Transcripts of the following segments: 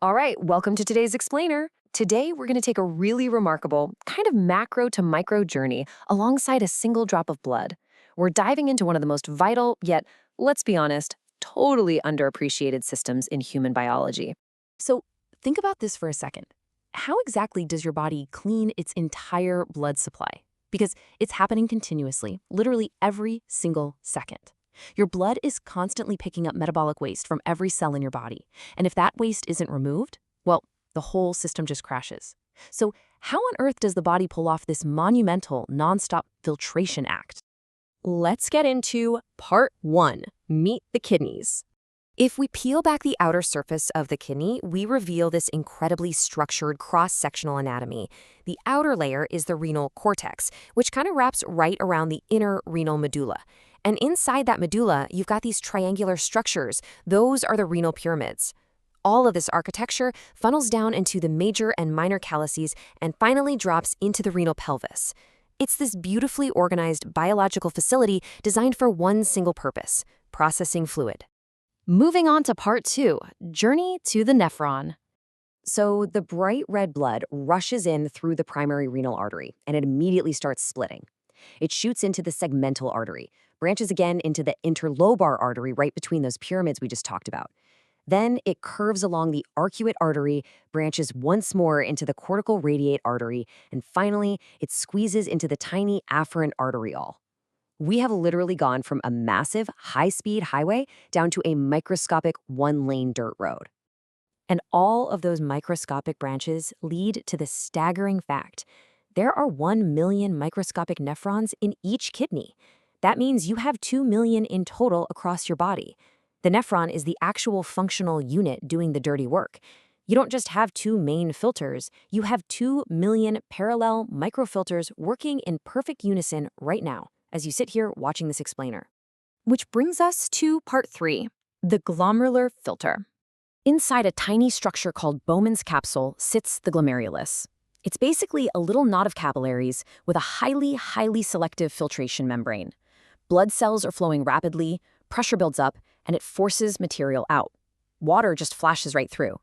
All right, welcome to today's explainer. Today, we're going to take a really remarkable, kind of macro to micro journey alongside a single drop of blood. We're diving into one of the most vital, yet, let's be honest, totally underappreciated systems in human biology. So think about this for a second. How exactly does your body clean its entire blood supply? Because it's happening continuously, literally every single second. Your blood is constantly picking up metabolic waste from every cell in your body. And if that waste isn't removed, well, the whole system just crashes. So how on earth does the body pull off this monumental, nonstop filtration act? Let's get into part one, meet the kidneys. If we peel back the outer surface of the kidney, we reveal this incredibly structured cross-sectional anatomy. The outer layer is the renal cortex, which kind of wraps right around the inner renal medulla. And inside that medulla, you've got these triangular structures. Those are the renal pyramids. All of this architecture funnels down into the major and minor calyces and finally drops into the renal pelvis. It's this beautifully organized biological facility designed for one single purpose: processing fluid. Moving on to part two, journey to the nephron. So the bright red blood rushes in through the primary renal artery, and it immediately starts splitting. It shoots into the segmental artery, branches again into the interlobar artery right between those pyramids we just talked about. Then it curves along the arcuate artery, branches once more into the cortical radiate artery, and finally, it squeezes into the tiny afferent arteriole. We have literally gone from a massive, high-speed highway down to a microscopic one-lane dirt road. And all of those microscopic branches lead to the staggering fact: there are 1 million microscopic nephrons in each kidney. That means you have 2 million in total across your body. The nephron is the actual functional unit doing the dirty work. You don't just have two main filters, you have 2 million parallel microfilters working in perfect unison right now, as you sit here watching this explainer. Which brings us to part three, the glomerular filter. Inside a tiny structure called Bowman's capsule sits the glomerulus. It's basically a little knot of capillaries with a highly selective filtration membrane. Blood cells are flowing rapidly, pressure builds up, and it forces material out. Water just flashes right through.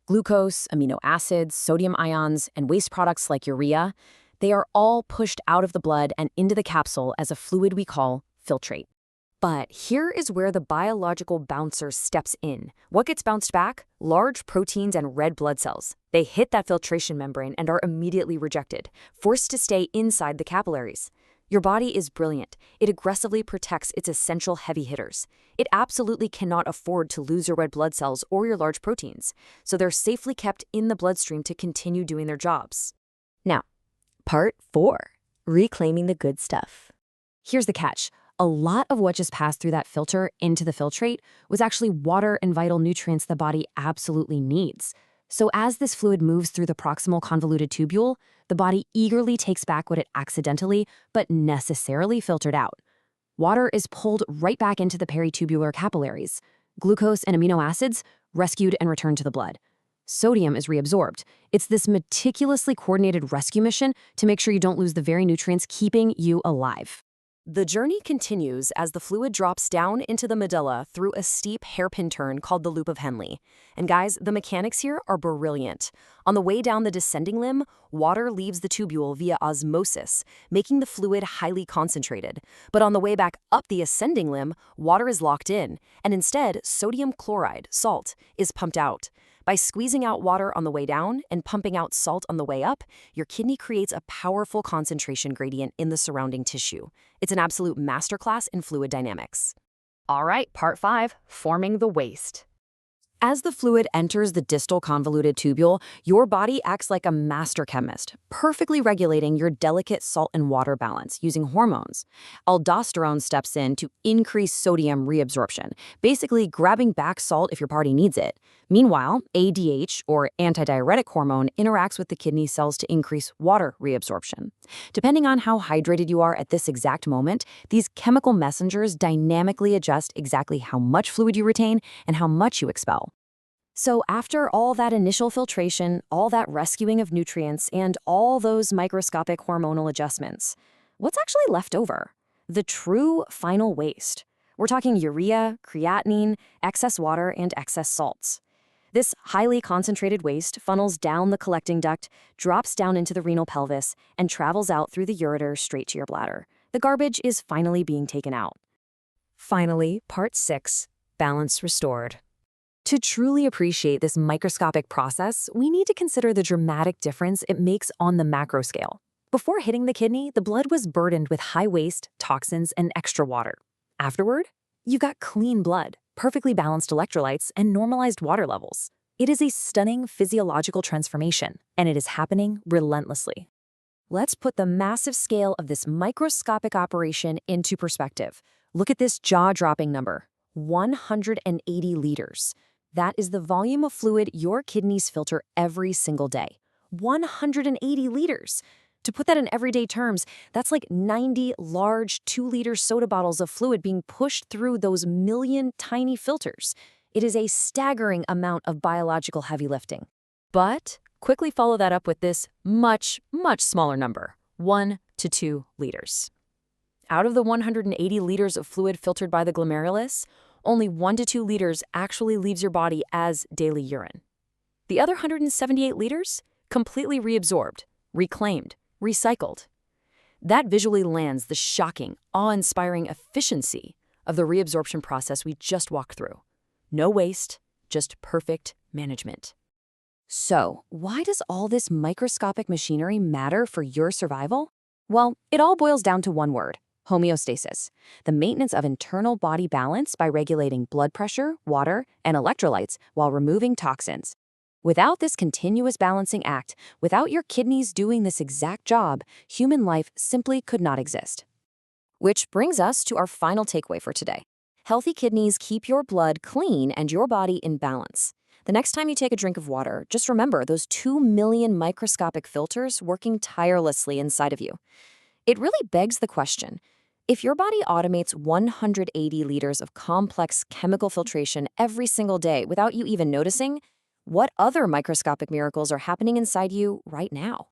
Glucose, amino acids, sodium ions, and waste products like urea, they are all pushed out of the blood and into the capsule as a fluid we call filtrate. But here is where the biological bouncer steps in. What gets bounced back? Large proteins and red blood cells. They hit that filtration membrane and are immediately rejected, forced to stay inside the capillaries. Your body is brilliant. It aggressively protects its essential heavy hitters. It absolutely cannot afford to lose your red blood cells or your large proteins, so they're safely kept in the bloodstream to continue doing their jobs. Now, part four, reclaiming the good stuff. Here's the catch. A lot of what just passed through that filter into the filtrate was actually water and vital nutrients the body absolutely needs. So as this fluid moves through the proximal convoluted tubule, the body eagerly takes back what it accidentally, but necessarily filtered out. Water is pulled right back into the peritubular capillaries. Glucose and amino acids rescued and returned to the blood. Sodium is reabsorbed. It's this meticulously coordinated rescue mission to make sure you don't lose the very nutrients keeping you alive. The journey continues as the fluid drops down into the medulla through a steep hairpin turn called the loop of Henle. And guys, the mechanics here are brilliant. On the way down the descending limb, water leaves the tubule via osmosis, making the fluid highly concentrated. But on the way back up the ascending limb, water is locked in, and instead, sodium chloride, salt, is pumped out. By squeezing out water on the way down and pumping out salt on the way up, your kidney creates a powerful concentration gradient in the surrounding tissue. It's an absolute masterclass in fluid dynamics. All right, part five, forming the waste. As the fluid enters the distal convoluted tubule, your body acts like a master chemist, perfectly regulating your delicate salt and water balance using hormones. Aldosterone steps in to increase sodium reabsorption, basically grabbing back salt if your body needs it. Meanwhile, ADH, or antidiuretic hormone, interacts with the kidney cells to increase water reabsorption. Depending on how hydrated you are at this exact moment, these chemical messengers dynamically adjust exactly how much fluid you retain and how much you expel. So after all that initial filtration, all that rescuing of nutrients, and all those microscopic hormonal adjustments, what's actually left over? The true final waste. We're talking urea, creatinine, excess water, and excess salts. This highly concentrated waste funnels down the collecting duct, drops down into the renal pelvis, and travels out through the ureter straight to your bladder. The garbage is finally being taken out. Finally, part 6, balance restored. To truly appreciate this microscopic process, we need to consider the dramatic difference it makes on the macro scale. Before hitting the kidney, the blood was burdened with high waste, toxins, and extra water. Afterward, you've got clean blood, perfectly balanced electrolytes, and normalized water levels. It is a stunning physiological transformation, and it is happening relentlessly. Let's put the massive scale of this microscopic operation into perspective. Look at this jaw-dropping number, 180 liters. That is the volume of fluid your kidneys filter every single day. 180 liters. To put that in everyday terms, that's like 90 large 2-liter soda bottles of fluid being pushed through those million tiny filters. It is a staggering amount of biological heavy lifting. But quickly follow that up with this much, much smaller number, 1 to 2 liters. Out of the 180 liters of fluid filtered by the glomerulus, only 1 to 2 liters actually leaves your body as daily urine. The other 178 liters, completely reabsorbed, reclaimed, recycled. That visually lands the shocking, awe-inspiring efficiency of the reabsorption process we just walked through. No waste, just perfect management. So, why does all this microscopic machinery matter for your survival? Well, it all boils down to one word: homeostasis, the maintenance of internal body balance by regulating blood pressure, water, and electrolytes while removing toxins. Without this continuous balancing act, without your kidneys doing this exact job, human life simply could not exist. Which brings us to our final takeaway for today. Healthy kidneys keep your blood clean and your body in balance. The next time you take a drink of water, just remember those 2 million microscopic filters working tirelessly inside of you. It really begs the question, if your body automates 180 liters of complex chemical filtration every single day without you even noticing, what other microscopic miracles are happening inside you right now?